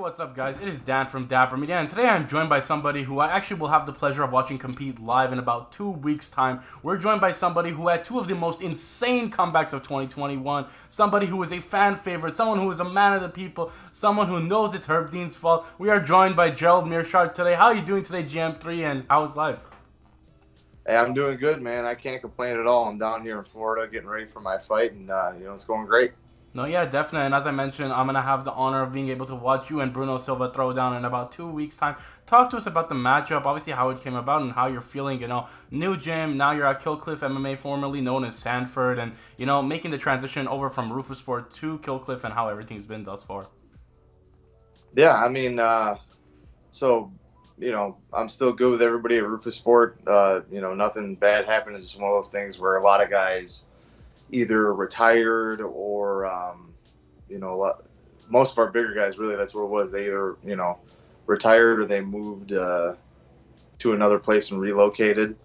What's up, guys? It is Dan from DapperMedia, and today I'm joined by somebody who I actually will have the pleasure of watching compete live in about 2 weeks' time. We're joined by somebody who had two of the most insane comebacks of 2021, somebody who is a fan favorite, someone who is a man of the people, someone who knows it's Herb Dean's fault. We are joined by Gerald Meerschaert today. How are you doing today, GM3, and how is life? Hey, I'm doing good, man. I can't complain at all. I'm down here in Florida getting ready for my fight, and it's going great. No, yeah, definitely. And as I mentioned, I'm going to have the honor of being able to watch you and Bruno Silva throw down in about 2 weeks' time. Talk to us about the matchup, obviously how it came about and how you're feeling. New gym, now you're at Killcliff MMA, formerly known as Sanford, and, making the transition over from Rufus Sport to Killcliff and how everything's been thus far. Yeah, I'm still good with everybody at Rufus Sport. Nothing bad happened. It's just one of those things where a lot of guys either retired or, most of our bigger guys, really, that's what it was. They either, retired or they moved to another place and relocated.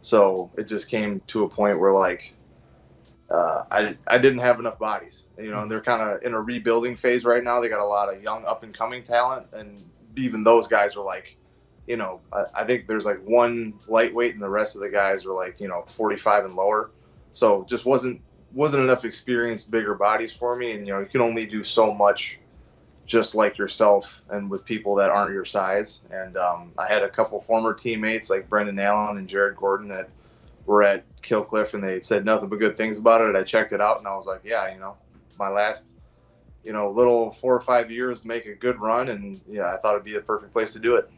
So it just came to a point where, I didn't have enough bodies, and they're kind of in a rebuilding phase right now. They got a lot of young up-and-coming talent, and even those guys are I think there's one lightweight and the rest of the guys are 45 and lower. So just wasn't enough experienced bigger bodies for me. And, you can only do so much just like yourself and with people that aren't your size. And I had a couple former teammates like Brendan Allen and Jared Gordon that were at Killcliff, and they said nothing but good things about it. I checked it out, and I was like, yeah, my last, little 4 or 5 years to make a good run. And, I thought it'd be the perfect place to do it.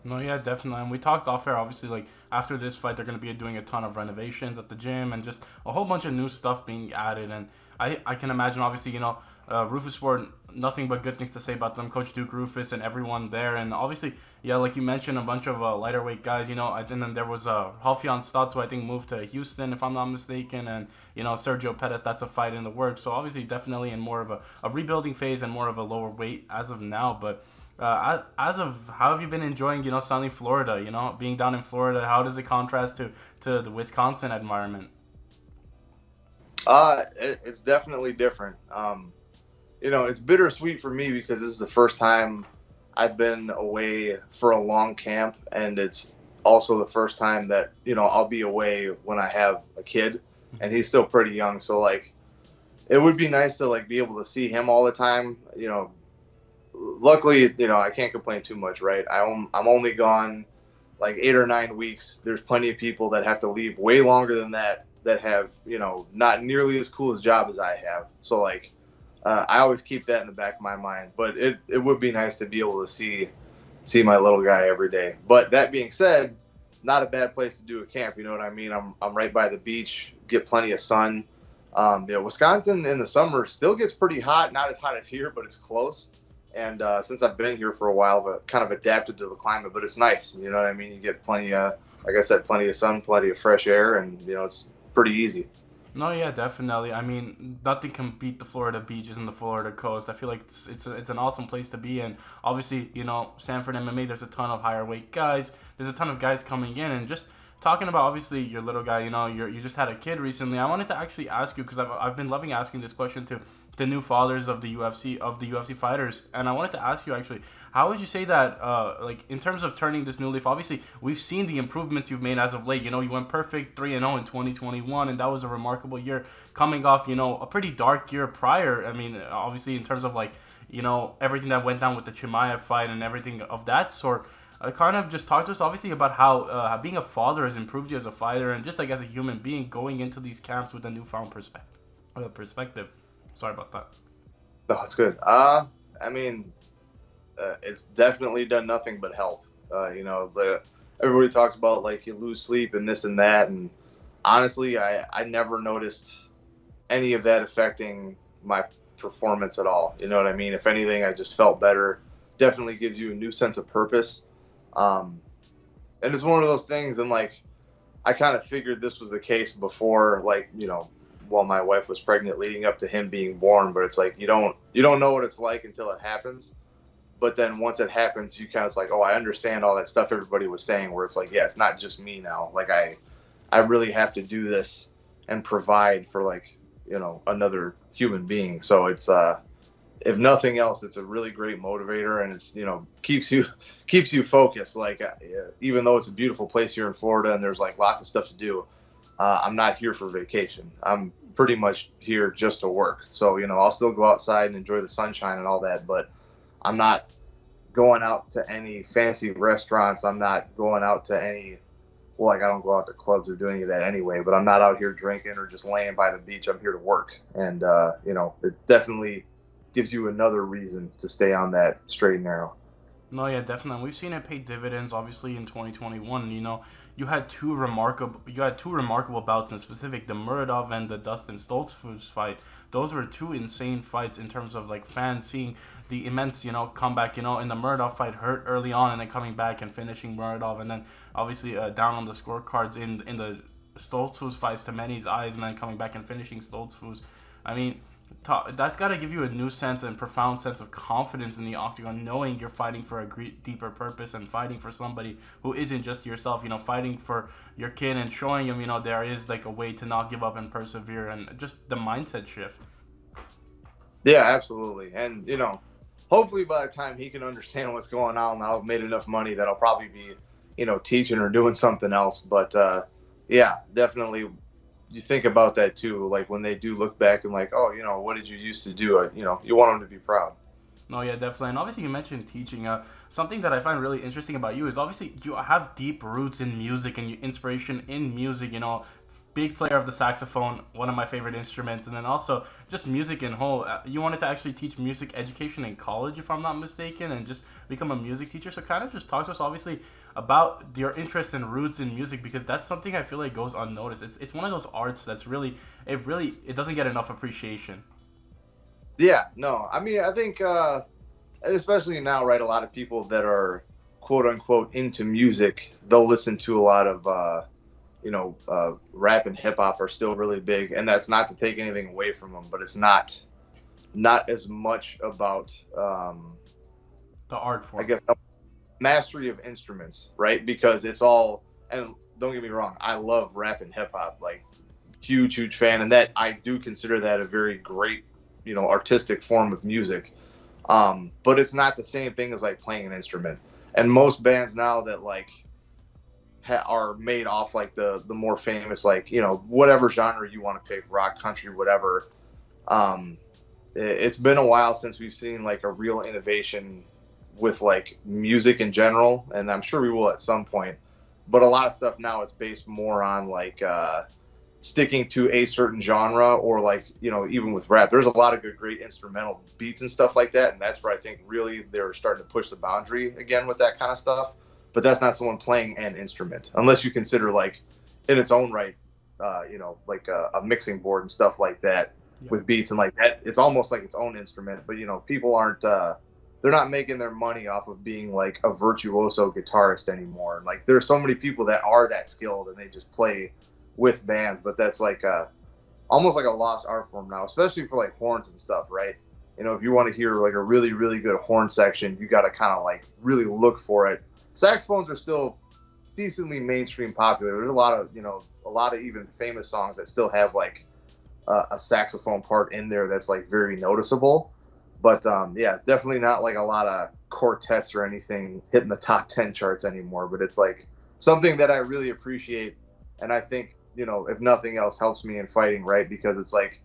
No, yeah, definitely. And we talked off air, obviously, after this fight, they're going to be doing a ton of renovations at the gym and just a whole bunch of new stuff being added. And I can imagine, obviously, Rufus Sport, nothing but good things to say about them. Coach Duke Rufus and everyone there. And obviously, yeah, like you mentioned, a bunch of lighter weight guys, and then there was Halfion Stotts, who I think moved to Houston, if I'm not mistaken. And, Sergio Pettis, that's a fight in the works. So obviously, definitely in more of a rebuilding phase and more of a lower weight as of now. But as of how have you been enjoying, sunny Florida, being down in Florida? How does it contrast to the Wisconsin environment? It's definitely different. It's bittersweet for me because this is the first time I've been away for a long camp, and it's also the first time that, I'll be away when I have a kid, and he's still pretty young. So it would be nice to be able to see him all the time, Luckily, I can't complain too much, right? I'm only gone 8 or 9 weeks. There's plenty of people that have to leave way longer than that have, not nearly as cool a job as I have. So, I always keep that in the back of my mind. But it would be nice to be able to see my little guy every day. But that being said, not a bad place to do a camp. You know what I mean? I'm right by the beach, get plenty of sun. Wisconsin in the summer still gets pretty hot. Not as hot as here, but it's close. And since I've been here for a while, I've kind of adapted to the climate, but it's nice. You know what I mean? You get plenty of, like I said, plenty of sun, plenty of fresh air, and, it's pretty easy. No, yeah, definitely. I mean, nothing can beat the Florida beaches and the Florida coast. I feel like it's an awesome place to be in. Obviously, Sanford MMA, there's a ton of higher weight guys. There's a ton of guys coming in, and just talking about, obviously, your little guy, you just had a kid recently. I wanted to actually ask you, because I've been loving asking this question to the new fathers of the UFC fighters, and I wanted to ask you, actually, how would you say that, in terms of turning this new leaf? Obviously, we've seen the improvements you've made as of late. You went perfect 3-0 in 2021, and that was a remarkable year, coming off, a pretty dark year prior. I mean, obviously, in terms of, everything that went down with the Chimaev fight and everything of that sort. Kind of just talk to us, obviously, about how being a father has improved you as a fighter and just, as a human being, going into these camps with a newfound perspective. Sorry about that. No, that's good. It's definitely done nothing but help. Everybody talks about, you lose sleep and this and that, and honestly, I never noticed any of that affecting my performance at all. You know what I mean? If anything, I just felt better. Definitely gives you a new sense of purpose. And it's one of those things, and I kind of figured this was the case before, while my wife was pregnant, leading up to him being born. But it's you don't know what it's like until it happens. But then once it happens, you kind of oh, I understand all that stuff everybody was saying, where it's yeah, it's not just me now. I really have to do this and provide for another human being. So it's if nothing else, it's a really great motivator, and it's, keeps you focused. Like, even though it's a beautiful place here in Florida and there's like lots of stuff to do, I'm not here for vacation. I'm pretty much here just to work. So, I'll still go outside and enjoy the sunshine and all that, but I'm not going out to any fancy restaurants. I'm not going out to any, well, like, I don't go out to clubs or do any of that anyway, but I'm not out here drinking or just laying by the beach. I'm here to work. And, it definitely gives you another reason to stay on that straight and narrow. No, yeah, definitely. We've seen it pay dividends, obviously, in 2021. You had two remarkable bouts in specific, the Muradov and the Dustin Stoltzfus fight. Those were two insane fights in terms of like fans seeing the immense, comeback. In the Muradov fight, hurt early on and then coming back and finishing Muradov, and then obviously down on the scorecards in the Stoltzfus fights to many's eyes, and then coming back and finishing Stoltzfus. I mean, that's got to give you a new sense and profound sense of confidence in the octagon, knowing you're fighting for a deeper purpose and fighting for somebody who isn't just yourself, fighting for your kid and showing him, there is like a way to not give up and persevere, and just the mindset shift. Yeah, absolutely. And, hopefully by the time he can understand what's going on, I'll have made enough money that I'll probably be, teaching or doing something else. But, yeah, definitely you think about that too. Like when they do look back and like, oh, what did you used to do? You want them to be proud. No, yeah, definitely. And obviously you mentioned teaching. Something that I find really interesting about you is obviously you have deep roots in music and inspiration in music, big player of the saxophone, one of my favorite instruments, and then also just music in whole. You wanted to actually teach music education in college, if I'm not mistaken, and just become a music teacher. So kind of just talk to us, obviously, about your interest and roots in music, because that's something I feel like goes unnoticed. It's one of those arts that's it doesn't get enough appreciation. Yeah, no, I mean, I think, and especially now, right, a lot of people that are quote unquote into music, they'll listen to a lot of, rap and hip hop are still really big, and that's not to take anything away from them, but it's not as much about, The art I form. guess, mastery of instruments, right? Because it's all, and don't get me wrong, I love rap and hip hop, like huge fan, and that I do consider that a very great, artistic form of music. But it's not the same thing as like playing an instrument. And most bands now that like are made off like the more famous, like, whatever genre you want to pick, rock, country, whatever. Um, it's been a while since we've seen like a real innovation with like music in general, and I'm sure we will at some point. But a lot of stuff now is based more on like sticking to a certain genre, or like, even with rap, there's a lot of great instrumental beats and stuff like that, and that's where I think really they're starting to push the boundary again with that kind of stuff. But that's not someone playing an instrument, unless you consider like in its own right, like a mixing board and stuff like that Yeah. with beats and like that. It's almost like its own instrument. But people aren't. They're not making their money off of being like a virtuoso guitarist anymore. Like there's so many people that are that skilled and they just play with bands, but that's like almost like a lost art form now, especially for like horns and stuff, right? If you want to hear like a really, really good horn section, you got to kind of like really look for it. Saxophones are still decently mainstream popular. There's a lot of even famous songs that still have like a saxophone part in there that's like very noticeable. But yeah, definitely not like a lot of quartets or anything hitting the top 10 charts anymore. But it's like something that I really appreciate, and I think, if nothing else, helps me in fighting, right? Because it's like,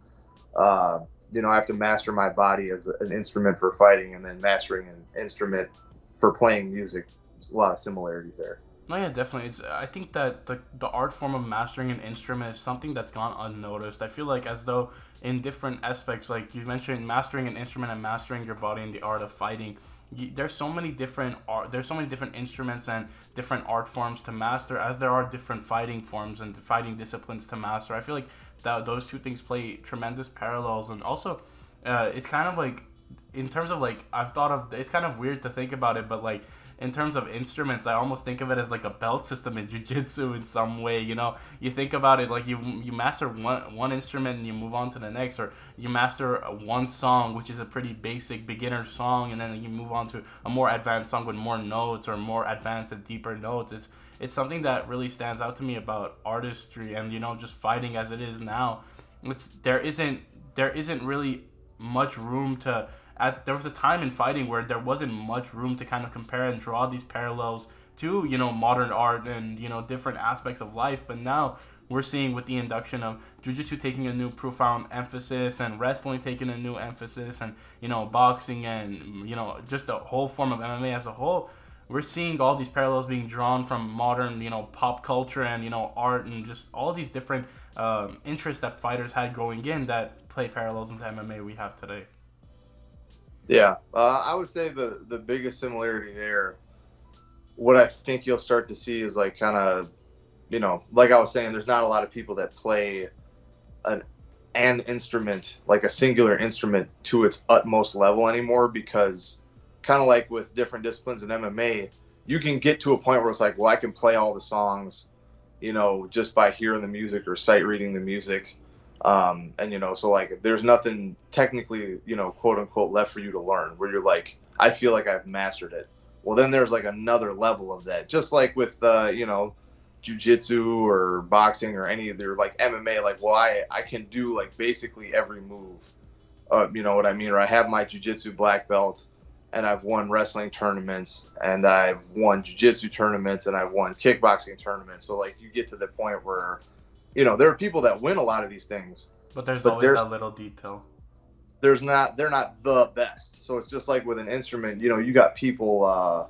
I have to master my body as an instrument for fighting, and then mastering an instrument for playing music. There's a lot of similarities there. No, yeah, definitely. I think that the art form of mastering an instrument is something that's gone unnoticed. I feel like as though in different aspects, like you mentioned, mastering an instrument and mastering your body in the art of fighting, there's so many different instruments and different art forms to master, as there are different fighting forms and fighting disciplines to master. I feel like that those two things play tremendous parallels, and also it's kind of like in terms of like I've thought of it's kind of weird to think about it, but like in terms of instruments, I almost think of it as like a belt system in jiu-jitsu in some way. You think about it like you master one instrument and you move on to the next, or you master one song, which is a pretty basic beginner song, and then you move on to a more advanced song with more notes or more advanced and deeper notes. It's something that really stands out to me about artistry and just fighting as it is now. There isn't really much room to there was a time in fighting where there wasn't much room to kind of compare and draw these parallels to, modern art and, different aspects of life. But now we're seeing with the induction of jiu-jitsu taking a new profound emphasis, and wrestling taking a new emphasis, and, boxing, and, just the whole form of MMA as a whole, we're seeing all these parallels being drawn from modern, pop culture and, art, and just all these different interests that fighters had going in that play parallels into MMA we have today. Yeah, I would say the biggest similarity there, what I think you'll start to see is like kind of, like I was saying, there's not a lot of people that play an instrument, like a singular instrument, to its utmost level anymore, because kind of like with different disciplines in MMA, you can get to a point where it's like, well, I can play all the songs, just by hearing the music or sight reading the music. And, so like there's nothing technically, quote unquote, left for you to learn, where you're like, I feel like I've mastered it. Well, then there's like another level of that, just like with, jiu-jitsu or boxing or any of their like MMA, like, well, I can do like basically every move, you know what I mean? Or I have my jiu-jitsu black belt, and I've won wrestling tournaments, and I've won jiu-jitsu tournaments, and I've won kickboxing tournaments. So like you get to the point where, there are people that win a lot of these things, but there's always that little detail. They're not the best. So it's just like with an instrument, you got people,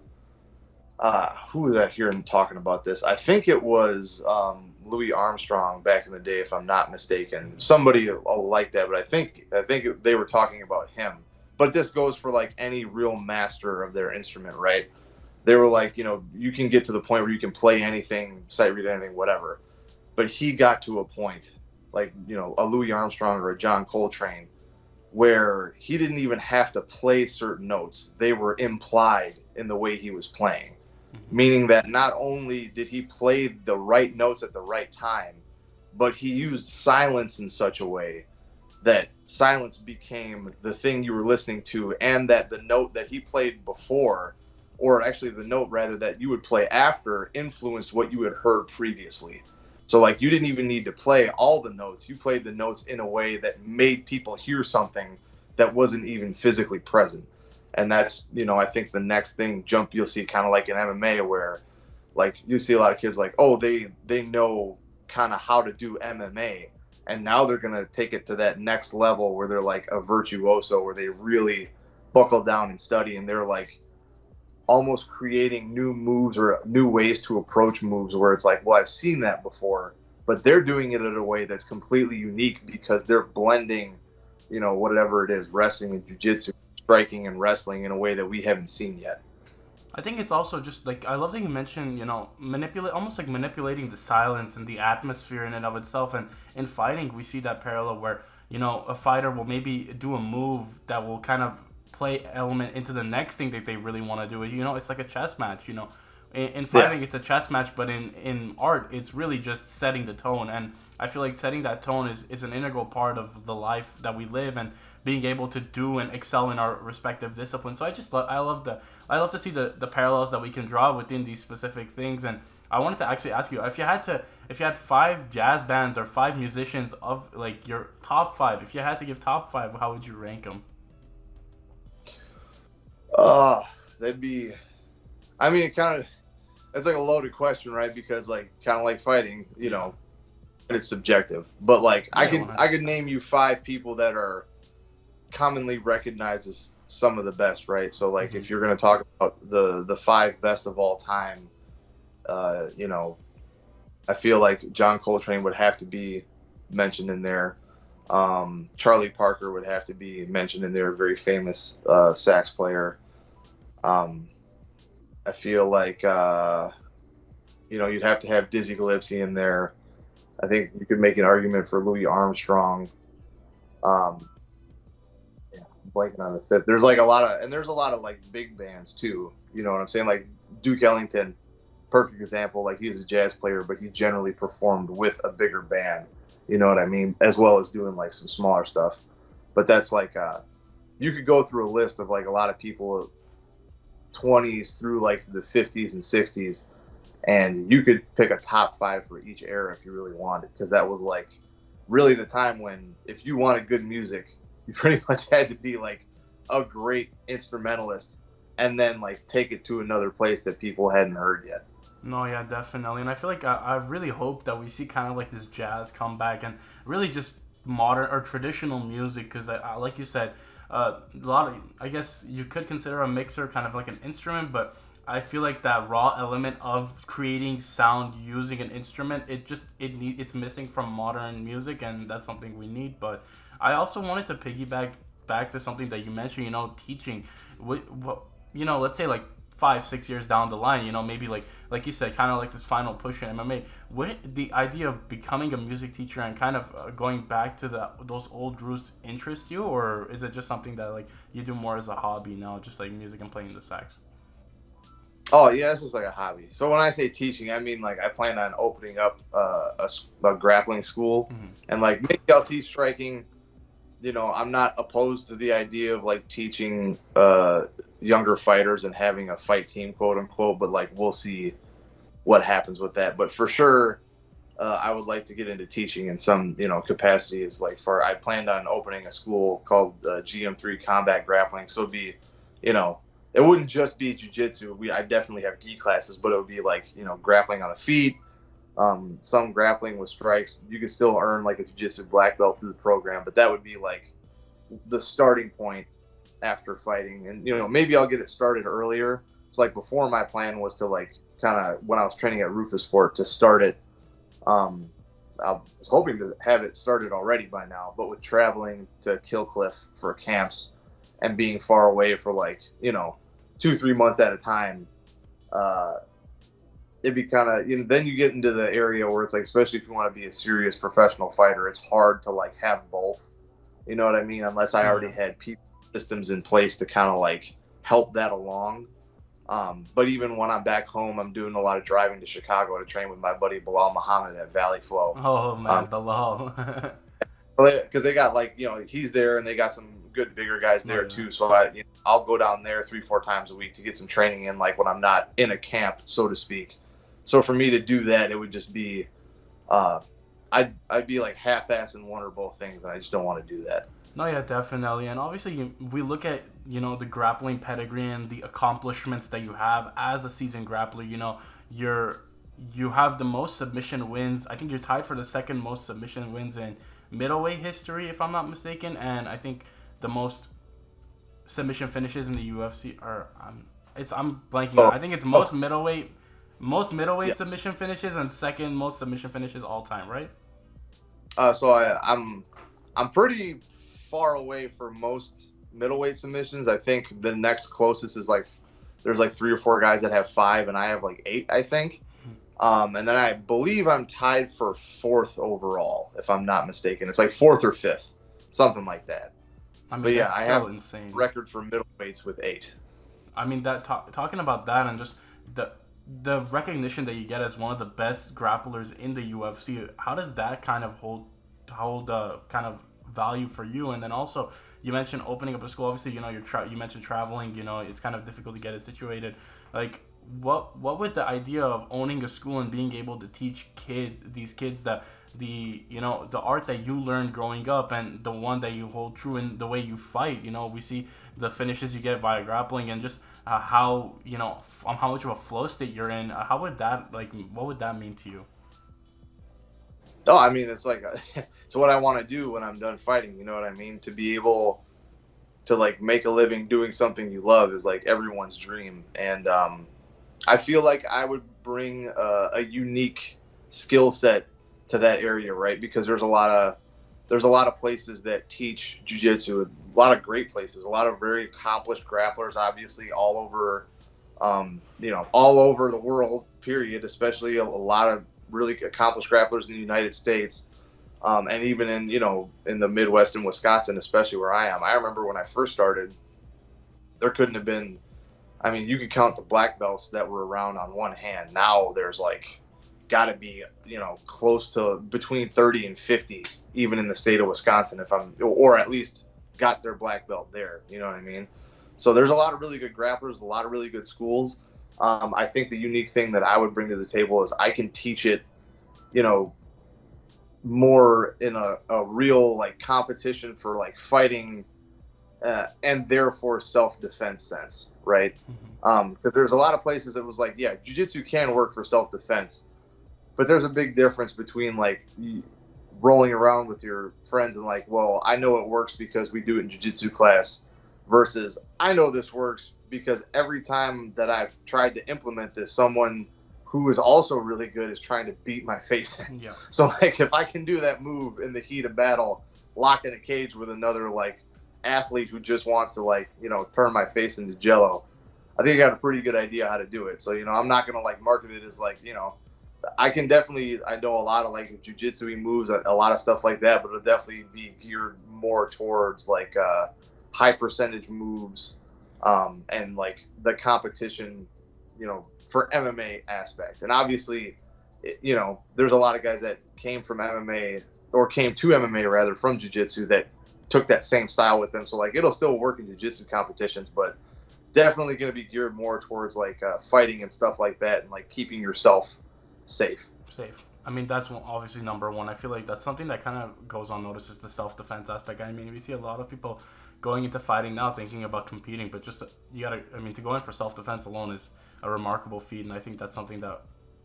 who was I hearing talking about this? I think it was Louis Armstrong back in the day, if I'm not mistaken. Somebody like that, but I think they were talking about him. But this goes for like any real master of their instrument, right? They were like, you can get to the point where you can play anything, sight read anything, whatever. But he got to a point, like, a Louis Armstrong or a John Coltrane, where he didn't even have to play certain notes. They were implied in the way he was playing. Meaning that not only did he play the right notes at the right time, but he used silence in such a way that silence became the thing you were listening to, and that the note that he played before, or actually the note rather that you would play after, influenced what you had heard previously. So like you didn't even need to play all the notes. You played the notes in a way that made people hear something that wasn't even physically present. And that's, I think the next thing jump you'll see kind of like in MMA, where like you see a lot of kids like, oh, they know kind of how to do MMA. And now they're going to take it to that next level where they're like a virtuoso, where they really buckle down and study, and they're like almost creating new moves or new ways to approach moves, where it's like, well, I've seen that before, but they're doing it in a way that's completely unique because they're blending, whatever it is, wrestling and jiu-jitsu, striking and wrestling in a way that we haven't seen yet. I think it's also just like, I love that you mentioned, manipulating the silence and the atmosphere in and of itself. And in fighting, we see that parallel where, a fighter will maybe do a move that will kind of play element into the next thing that they really want to do. It's like a chess match, In fighting, It's a chess match, but in art, it's really just setting the tone. And I feel like setting that tone is an integral part of the life that we live, and being able to do and excel in our respective disciplines. So I love to see the parallels that we can draw within these specific things. And I wanted to actually ask you, if you had 5 jazz bands or 5 musicians of like your top 5, if you had to give top 5, how would you rank them? That'd be, I mean, it's like a loaded question, right? Because like kind of like fighting, it's subjective. But like yeah, I could name you 5 people that are commonly recognized as some of the best, right? So like if you're going to talk about the 5 best of all time, I feel like John Coltrane would have to be mentioned in there. Charlie Parker would have to be mentioned in there, a very famous sax player. I feel like you'd have to have Dizzy Gillespie in there. I think you could make an argument for Louis Armstrong. Blanking on the 5th. There's a lot of like big bands too. You know what I'm saying? Like Duke Ellington, perfect example. Like he was a jazz player, but he generally performed with a bigger band. You know what I mean? As well as doing like some smaller stuff. But that's like you could go through a list of like a lot of people, 20s through like the 50s and 60s, and you could pick a top 5 for each era if you really wanted, because that was like really the time when if you wanted good music, you pretty much had to be like a great instrumentalist and then like take it to another place that people hadn't heard yet. No, yeah, definitely. And I feel like I really hope that we see kind of like this jazz come back and really just modern or traditional music because, like you said, a lot of, I guess you could consider a mixer kind of like an instrument, but I feel like that raw element of creating sound using an instrument, it's missing from modern music, and that's something we need. But I also wanted to piggyback back to something that you mentioned, teaching. What let's say like 5-6 years down the line, maybe like you said, kind of like this final push in MMA. Would the idea of becoming a music teacher and kind of going back to those old roots interest you, or is it just something that like you do more as a hobby now, just like music and playing the sax? Oh yeah, it's just like a hobby. So when I say teaching, I mean like I plan on opening up a grappling school, Mm-hmm. and like maybe I'll teach striking. I'm not opposed to the idea of like teaching younger fighters and having a fight team, quote unquote. But like we'll see what happens with that. But for sure, I would like to get into teaching in some capacity. Is like I planned on opening a school called GM3 Combat Grappling. So it'd be, it wouldn't just be jiu-jitsu. I definitely have gi classes, but it would be like grappling on the feet. Some grappling with strikes. You can still earn like a jiu-jitsu black belt through the program, but that would be like the starting point after fighting. And maybe I'll get it started earlier. So like before, my plan was to like kind of when I was training at Rufus Sport to start it. I was hoping to have it started already by now, but with traveling to Killcliff for camps and being far away for like 2-3 months at a time, it'd be kind of then you get into the area where it's like, especially if you want to be a serious professional fighter, it's hard to like have both. You know what I mean? Unless I already had people systems in place to kind of like help that along. But even when I'm back home, I'm doing a lot of driving to Chicago to train with my buddy Bilal Muhammad at Valley Flow. Oh man, Bilal. Because they got like he's there, and they got some good bigger guys there too. So I'll go down there 3-4 times a week to get some training in, like when I'm not in a camp, so to speak. So for me to do that, it would just be, I'd be like half-assing one or both things, and I just don't want to do that. No, yeah, definitely. And obviously, we look at, the grappling pedigree and the accomplishments that you have as a seasoned grappler. You have the most submission wins. I think you're tied for the second most submission wins in middleweight history, if I'm not mistaken. And I think the most submission finishes in the UFC are, I'm blanking. I think it's most middleweight submission finishes and second most submission finishes all time, right? So I'm pretty far away for most middleweight submissions. I think the next closest is like there's like 3 or 4 guys that have 5, and I have like 8, I think. And then I believe I'm tied for 4th overall, if I'm not mistaken. It's like 4th or 5th, something like that. I mean, but yeah, I have insane record for middleweights with 8. I mean, that talking about that and just the recognition that you get as one of the best grapplers in the UFC, how does that kind of hold kind of value for you? And then also, you mentioned opening up a school. Obviously, you mentioned traveling. It's kind of difficult to get it situated. Like, what would the idea of owning a school and being able to teach these kids that the art that you learned growing up and the one that you hold true in the way you fight? We see the finishes you get via grappling and just how much of a flow state you're in. How would that what would that mean to you? Oh, I mean, it's like it's what I want to do when I'm done fighting. You know what I mean? To be able to like make a living doing something you love is like everyone's dream, and I feel like I would bring a unique skill set to that area, right? Because there's a lot of places that teach jiu-jitsu, a lot of great places, a lot of very accomplished grapplers, obviously all over, all over the world, period, especially a lot of really accomplished grapplers in the United States, and even in the Midwest and Wisconsin, especially where I am. I remember when I first started, there couldn't have been, I mean, you could count the black belts that were around on one hand. Now there's like got to be, close to between 30 and 50, even in the state of Wisconsin, or at least got their black belt there. You know what I mean? So there's a lot of really good grapplers, a lot of really good schools. I think the unique thing that I would bring to the table is I can teach it, more in a real like competition for like fighting and therefore self-defense sense, right? Because there's a lot of places that was like, yeah, jiu-jitsu can work for self-defense, but there's a big difference between like rolling around with your friends and like, well, I know it works because we do it in jiu-jitsu class, versus I know this works because every time that I've tried to implement this, someone who is also really good is trying to beat my face in. Yeah. So like if I can do that move in the heat of battle, lock in a cage with another like athlete who just wants to like, turn my face into jello, I think I got a pretty good idea how to do it. So, I'm not going to like market it as like, I know a lot of like jiu-jitsu moves, a lot of stuff like that, but it'll definitely be geared more towards like high percentage moves and like the competition, for MMA aspect. And obviously, there's a lot of guys that came from MMA or came to MMA rather from jiu-jitsu that took that same style with them. So like it'll still work in jiu-jitsu competitions, but definitely going to be geared more towards like fighting and stuff like that and like keeping yourself safe. I mean, that's obviously number one. I feel like that's something that kind of goes unnoticed, is the self-defense aspect. I mean, we see a lot of people going into fighting now thinking about competing, but just to go in for self-defense alone is a remarkable feat, and I think that's something that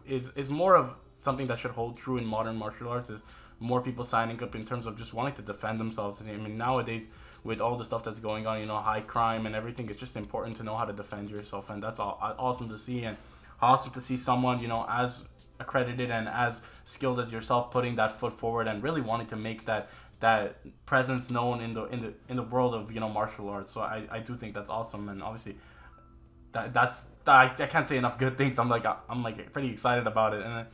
is more of something that should hold true in modern martial arts, is more people signing up in terms of just wanting to defend themselves. I mean, nowadays, with all the stuff that's going on, high crime and everything, it's just important to know how to defend yourself, and that's awesome to see, and awesome to see someone, as accredited and as skilled as yourself putting that foot forward and really wanting to make that presence known in the world of martial arts. So I do think that's awesome, and obviously I can't say enough good things. I'm pretty excited about it, and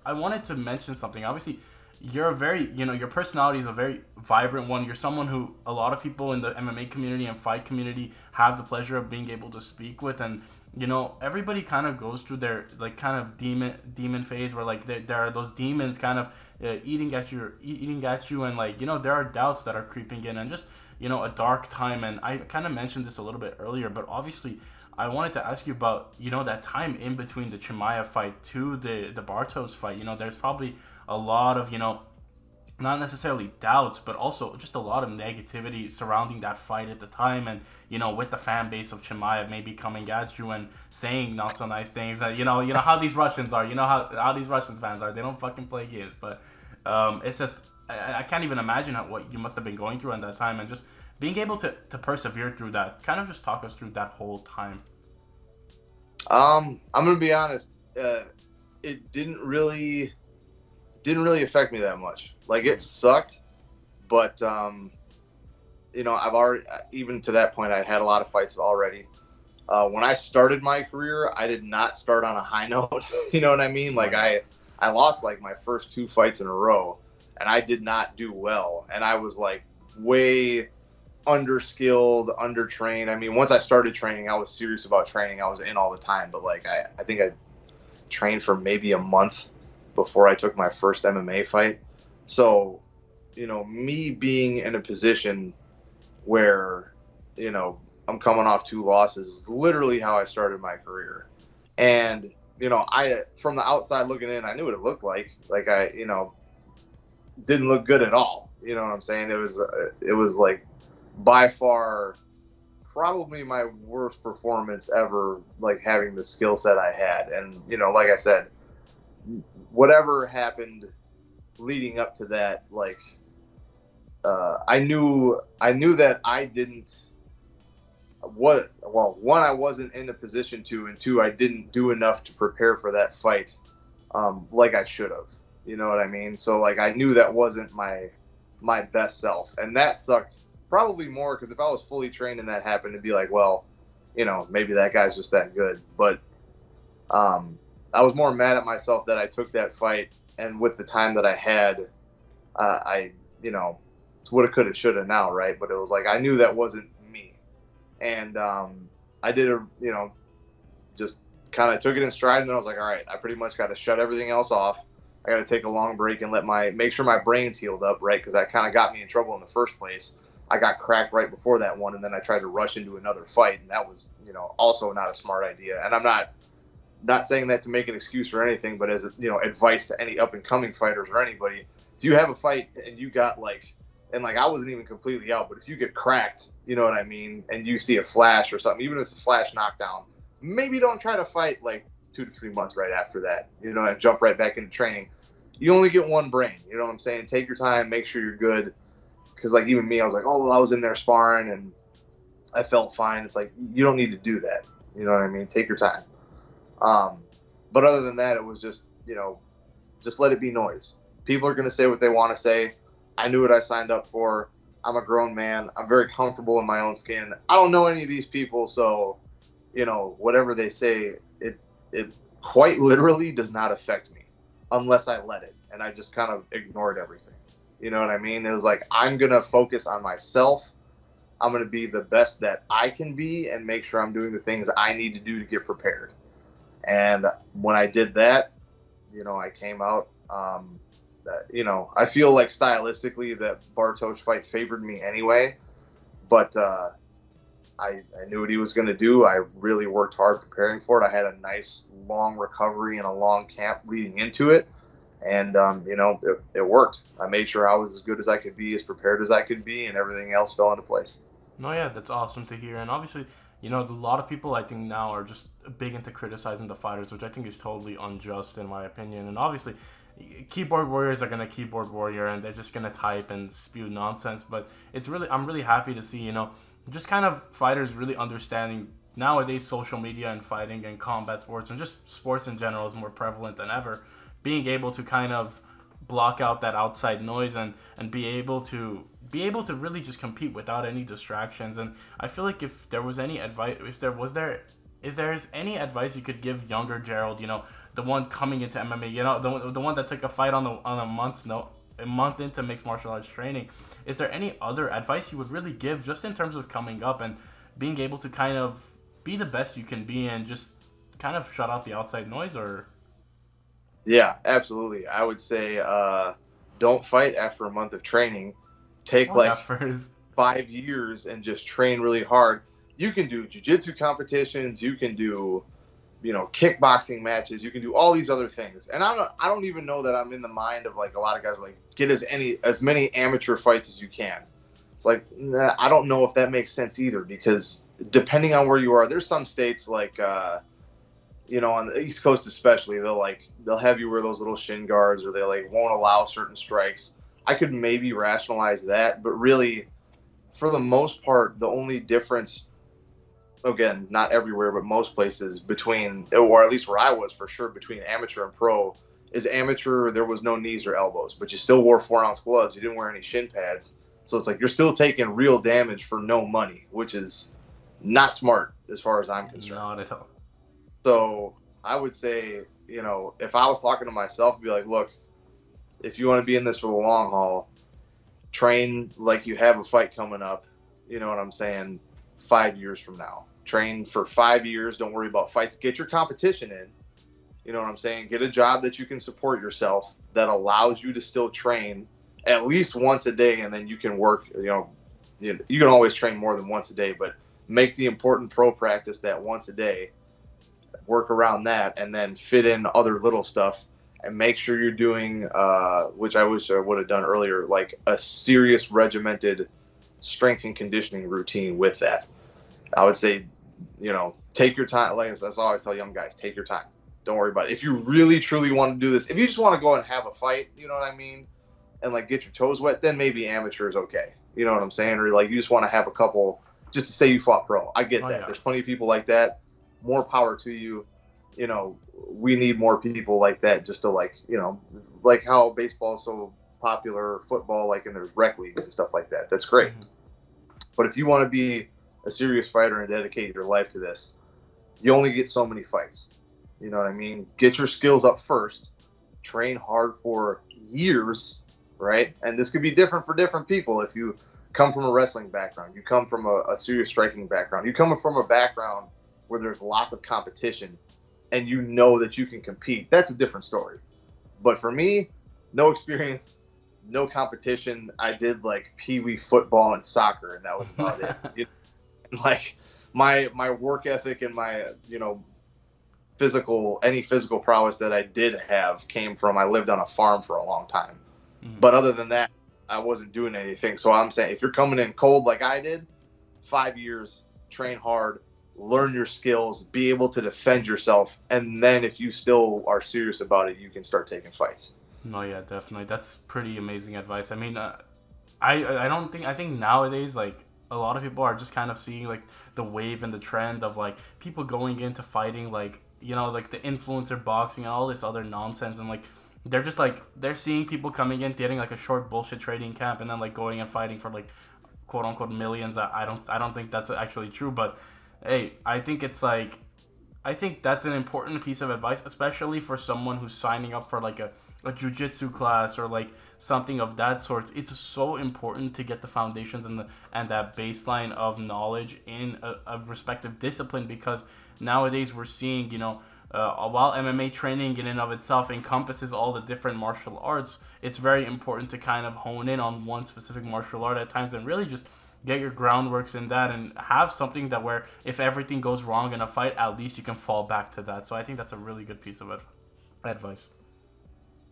I wanted to mention something. Obviously, you're a very, your personality is a very vibrant one. You're someone who a lot of people in the MMA community and fight community have the pleasure of being able to speak with, and everybody kind of goes through their like kind of demon phase where like there are those demons kind of eating at you, and like there are doubts that are creeping in, and just a dark time. And I kind of mentioned this a little bit earlier, but obviously I wanted to ask you about that time in between the Chimaev fight to the Bartos fight. There's probably a lot of not necessarily doubts, but also just a lot of negativity surrounding that fight at the time, and with the fan base of Chimaev maybe coming at you and saying not so nice things. That how these Russians are, how these Russian fans are. They don't fucking play games, but it's just I can't even imagine what you must have been going through at that time, and just being able to persevere through that. Kind of just talk us through that whole time. I'm gonna be honest. It didn't really affect me that much. Like it sucked, but I've already, even to that point, I had a lot of fights already. When I started my career, I did not start on a high note. You know what I mean? Like I lost like my first 2 fights in a row, and I did not do well. And I was like way underskilled, undertrained. I mean, once I started training, I was serious about training. I was in all the time, but like I think I trained for maybe a month before I took my first MMA fight. So, me being in a position where, I'm coming off 2 losses is literally how I started my career. And, I, from the outside looking in, I knew what it looked like. Like I, didn't look good at all. You know what I'm saying? It was like by far probably my worst performance ever, like having the skill set I had. And, like I said, whatever happened leading up to that, like, I knew that I didn't, one, I wasn't in a position to, and 2, I didn't do enough to prepare for that fight, like I should have, you know what I mean? So like, I knew that wasn't my best self, and that sucked probably more, because if I was fully trained and that happened, it'd be like, well, maybe that guy's just that good. But, I was more mad at myself that I took that fight, and with the time that I had, it's woulda, coulda, shoulda now, right? But it was like I knew that wasn't me, and I did just kind of took it in stride, and then I was like, all right, I pretty much got to shut everything else off. I got to take a long break and make sure my brain's healed up, right? Because that kind of got me in trouble in the first place. I got cracked right before that one, and then I tried to rush into another fight, and that was also not a smart idea. And I'm not saying that to make an excuse or anything, but as advice to any up and coming fighters or anybody. If you have a fight and you got like and like I wasn't even completely out, but if you get cracked, you know what I mean, and you see a flash or something, even if it's a flash knockdown, maybe don't try to fight like 2 to 3 months right after that, you know, and jump right back into training. You only get one brain, you know what I'm saying? Take your time, make sure you're good. Because like even me, I was like, oh, well, I was in there sparring and I felt fine. It's like, you don't need to do that. You know what I mean? Take your time. But other than that, it was just, you know, just let it be noise. People are going to say what they want to say. I knew what I signed up for. I'm a grown man. I'm very comfortable in my own skin. I don't know any of these people, so, you know, whatever they say, it quite literally does not affect me unless I let it. And I just kind of ignored everything. You know what I mean? It was like, I'm going to focus on myself. I'm going to be the best that I can be and make sure I'm doing the things I need to do to get prepared. And when I did that, you know, I came out, you know, I feel like stylistically that Bartosz fight favored me anyway, but I knew what he was going to do. I really worked hard preparing for it. I had a nice long recovery and a long camp leading into it. And, you know, it worked. I made sure I was as good as I could be, as prepared as I could be, and everything else fell into place. No, yeah, that's awesome to hear. And obviously, you know, a lot of people I think now are just big into criticizing the fighters, which I think is totally unjust in my opinion. And obviously, keyboard warriors are gonna keyboard warrior, and they're just gonna type and spew nonsense. But I'm really happy to see, you know, just kind of fighters really understanding nowadays social media and fighting and combat sports and just sports in general is more prevalent than ever. Being able to kind of block out that outside noise and be able to really just compete without any distractions. And I feel like if there was any advice, is there any advice you could give younger Gerald, you know, the one coming into MMA, you know, the one that took a fight on a month into mixed martial arts training, is there any other advice you would really give just in terms of coming up and being able to kind of be the best you can be and just kind of shut out the outside noise? Or Yeah, absolutely. I would say don't fight after a month of training. Take like 5 years and just train really hard. You can do jiu-jitsu competitions. You can do, you know, kickboxing matches. You can do all these other things. And I don't even know that I'm in the mind of like a lot of guys like get as many amateur fights as you can. It's like, nah, I don't know if that makes sense either, because depending on where you are, there's some states like you know, on the East Coast especially, they'll have you wear those little shin guards, or they like won't allow certain strikes. I could maybe rationalize that, but really, for the most part, the only difference, again, not everywhere, but most places between, or at least where I was for sure, between amateur and pro, is amateur, there was no knees or elbows, but you still wore 4-ounce gloves. You didn't wear any shin pads. So it's like you're still taking real damage for no money, which is not smart as far as I'm concerned. Not at all. So I would say, you know, if I was talking to myself, I'd be like, look, if you want to be in this for the long haul, train like you have a fight coming up, you know what I'm saying, 5 years from now. Train for 5 years. Don't worry about fights. Get your competition in. You know what I'm saying? Get a job that you can support yourself, that allows you to still train at least once a day, and then you can work, you can always train more than once a day, but make the important pro practice that once a day, work around that, and then fit in other little stuff, and make sure you're doing, which I wish I would have done earlier, like a serious regimented strength and conditioning routine with that. I would say, you know, take your time. Like I always tell young guys, take your time. Don't worry about it. If you really, truly want to do this, if you just want to go and have a fight, you know what I mean, and like get your toes wet, then maybe amateur is okay. You know what I'm saying? Or like you just want to have a couple, just to say you fought pro. I get that. Yeah. There's plenty of people like that. More power to you. You know, we need more people like that, just to like, you know, like how baseball is so popular, football, like, and there's rec leagues and stuff like that. That's great. Mm-hmm. But if you want to be a serious fighter and dedicate your life to this, you only get so many fights. You know what I mean? Get your skills up first. Train hard for years, right? And this could be different for different people. If you come from a wrestling background, you come from a serious striking background, you come from a background where there's lots of competition and you know that you can compete, that's a different story. But for me, no experience, no competition. I did like pee-wee football and soccer, and that was about it. Like my work ethic and my, you know, any physical prowess that I did have came from, I lived on a farm for a long time. Mm-hmm. But other than that, I wasn't doing anything. So I'm saying if you're coming in cold like I did, 5 years, train hard, learn your skills, be able to defend yourself, and then if you still are serious about it, you can start taking fights. No, yeah, definitely. That's pretty amazing advice. I mean, I don't think I think nowadays like a lot of people are just kind of seeing like the wave and the trend of like people going into fighting like like the influencer boxing and all this other nonsense and like they're just like they're seeing people coming in getting like a short bullshit trading camp and then like going and fighting for like quote unquote millions. I don't think that's actually true, but hey, I think that's an important piece of advice, especially for someone who's signing up for like a jujitsu class or like something of that sort. It's so important to get the foundations and that baseline of knowledge in a respective discipline because nowadays we're seeing, while MMA training in and of itself encompasses all the different martial arts, it's very important to kind of hone in on one specific martial art at times and really just get your groundworks in that and have something that where if everything goes wrong in a fight, at least you can fall back to that. So I think that's a really good piece of advice.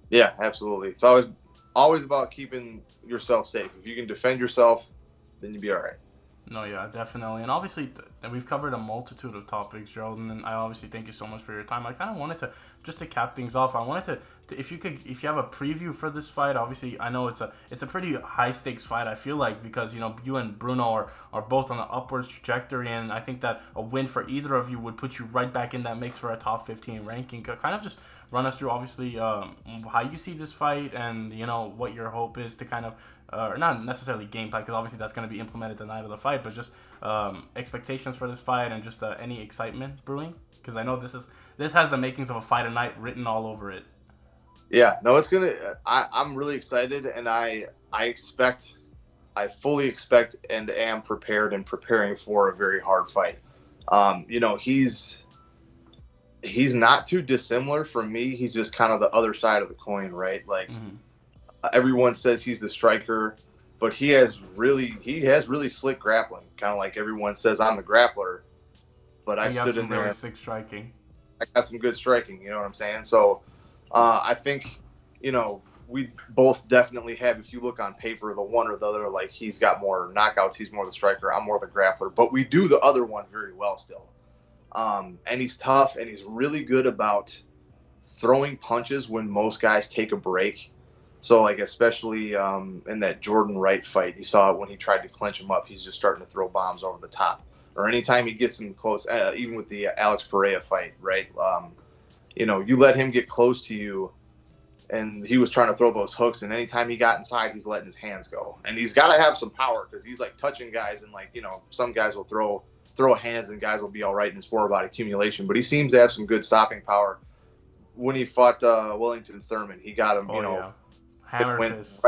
Yeah, absolutely. It's always about keeping yourself safe. If you can defend yourself, then you'll be all right. No, yeah, definitely. And obviously, we've covered a multitude of topics, Gerald, and I obviously thank you so much for your time. I kind of wanted to, just to cap things off, I wanted to if you have a preview for this fight, obviously, I know it's a pretty high-stakes fight, I feel like, because, you and Bruno are both on an upwards trajectory, and I think that a win for either of you would put you right back in that mix for a top 15 ranking. Kind of just run us through, obviously, how you see this fight and, what your hope is to kind of or not necessarily game plan, because obviously that's going to be implemented the night of the fight, but just expectations for this fight and just any excitement brewing, because I know this has the makings of a fight of night written all over it. Yeah, no, it's gonna. I'm really excited, and I fully expect and am prepared and preparing for a very hard fight. He's not too dissimilar from me. He's just kind of the other side of the coin, right? Like. Mm-hmm. Everyone says he's the striker, but he has really slick grappling. Kind of like everyone says I'm the grappler, but I stood in there. Really sick striking. I got some good striking. You know what I'm saying? So I think we both definitely have. If you look on paper, the one or the other, like he's got more knockouts. He's more the striker. I'm more the grappler. But we do the other one very well still. And he's tough, and he's really good about throwing punches when most guys take a break. So, like, especially in that Jordan Wright fight, you saw it when he tried to clinch him up. He's just starting to throw bombs over the top. Or anytime he gets in close, even with the Alex Pereira fight, right? You let him get close to you, and he was trying to throw those hooks, and anytime he got inside, he's letting his hands go. And he's got to have some power because he's, like, touching guys, and, like, some guys will throw hands, and guys will be all right, and it's more about accumulation. But he seems to have some good stopping power. When he fought Wellington Thurman, he got him, Yeah. Hammer fist.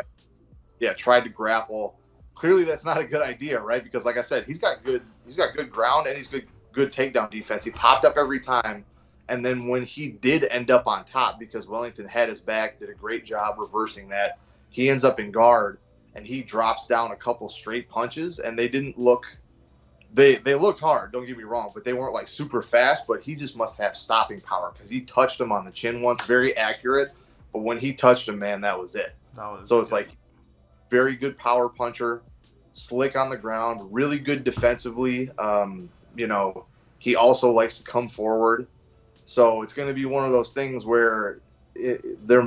Tried to grapple. Clearly, that's not a good idea, right? Because, like I said, he's got good ground and he's good takedown defense. He popped up every time, and then when he did end up on top, because Wellington had his back, did a great job reversing that. He ends up in guard, and he drops down a couple straight punches, and they didn't look. They looked hard. Don't get me wrong, but they weren't like super fast. But he just must have stopping power because he touched him on the chin once, very accurate. But when he touched him, man, that was it. So it's like very good power puncher, slick on the ground, really good defensively. He also likes to come forward. So it's going to be one of those things where there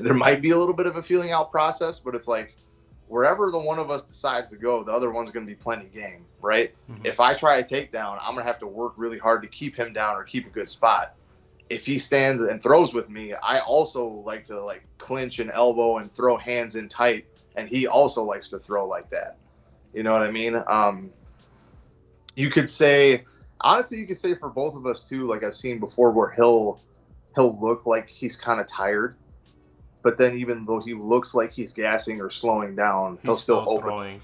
might be a little bit of a feeling out process, but it's like wherever the one of us decides to go, the other one's going to be plenty game, right? Mm-hmm. If I try a takedown, I'm going to have to work really hard to keep him down or keep a good spot. If he stands and throws with me, I also like to clinch and elbow and throw hands in tight, and he also likes to throw like that. You know what I mean? You could say for both of us too, like I've seen before, where he'll look like he's kind of tired, but then even though he looks like he's gassing or slowing down, he'll still open. Throwing.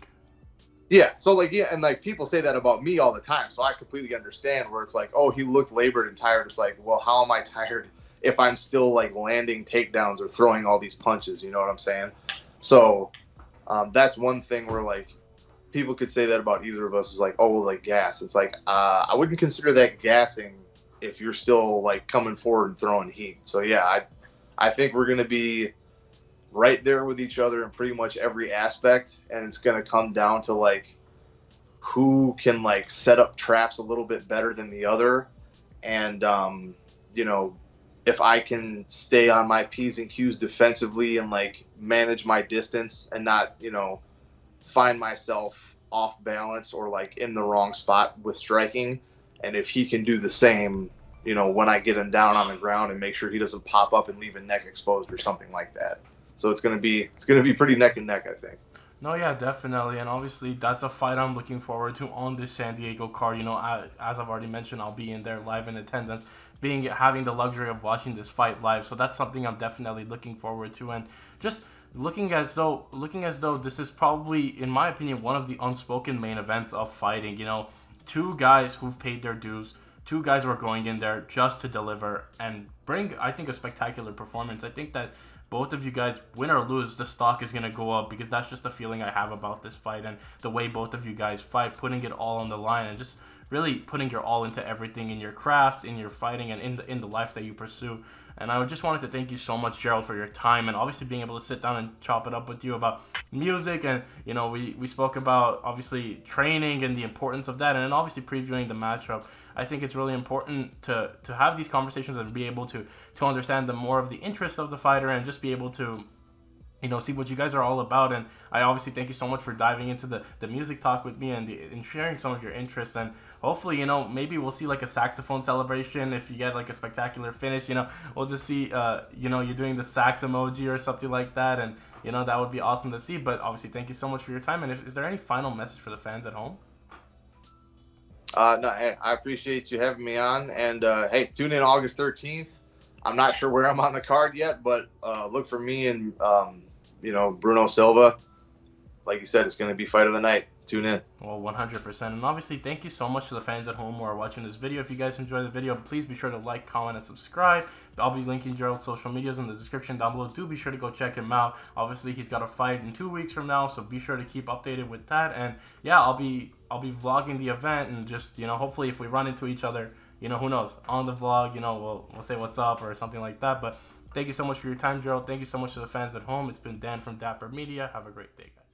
Yeah, so and people say that about me all the time, so I completely understand where it's like, oh, he looked labored and tired. It's like, well, how am I tired if I'm still landing takedowns or throwing all these punches? You know what I'm saying? So that's one thing where people could say that about either of us is gas. It's like I wouldn't consider that gassing if you're still coming forward and throwing heat. So yeah, I think we're gonna be right there with each other in pretty much every aspect, and it's going to come down to like who can like set up traps a little bit better than the other. And you know, if I can stay on my P's and Q's defensively and like manage my distance and not, you know, find myself off balance or like in the wrong spot with striking, and if he can do the same, you know, when I get him down on the ground and make sure he doesn't pop up and leave a neck exposed or something like that. So it's gonna be pretty neck and neck, I think. No, yeah, definitely, and obviously that's a fight I'm looking forward to on this San Diego card. You know, as I've already mentioned, I'll be in there live in attendance, having the luxury of watching this fight live. So that's something I'm definitely looking forward to, and just looking as though this is probably, in my opinion, one of the unspoken main events of fighting. You know, two guys who've paid their dues, two guys who are going in there just to deliver and bring, I think, a spectacular performance. I think that both of you guys, win or lose, the stock is going to go up, because that's just the feeling I have about this fight and the way both of you guys fight, putting it all on the line and just really putting your all into everything in your craft, in your fighting, and in the life that you pursue. And I just wanted to thank you so much, Gerald, for your time and obviously being able to sit down and chop it up with you about music. And, you know, we spoke about obviously training and the importance of that, and then obviously previewing the matchup. I think it's really important to have these conversations and be able to understand the more of the interests of the fighter and just be able to, you know, see what you guys are all about. And I obviously thank you so much for diving into the music talk with me and sharing some of your interests. And hopefully, you know, maybe we'll see like a saxophone celebration if you get like a spectacular finish. You know, we'll just see, you know, you're doing the sax emoji or something like that. And, you know, that would be awesome to see. But obviously, thank you so much for your time. And is there any final message for the fans at home? No, hey, I appreciate you having me on. And hey, tune in August 13th. I'm not sure where I'm on the card yet, but look for me and, you know, Bruno Silva. Like you said, it's going to be fight of the night. Tune in. Well, 100%. And obviously, thank you so much to the fans at home who are watching this video. If you guys enjoyed the video, please be sure to like, comment, and subscribe. I'll be linking Gerald's social medias in the description down below. Do be sure to go check him out. Obviously, he's got a fight in 2 weeks from now, so be sure to keep updated with that. And yeah, I'll be vlogging the event, and just, you know, hopefully if we run into each other, you know, who knows, on the vlog, you know, we'll say what's up or something like that. But thank you so much for your time, Gerald. Thank you so much to the fans at home. It's been Dan from Dapper Media. Have a great day, guys.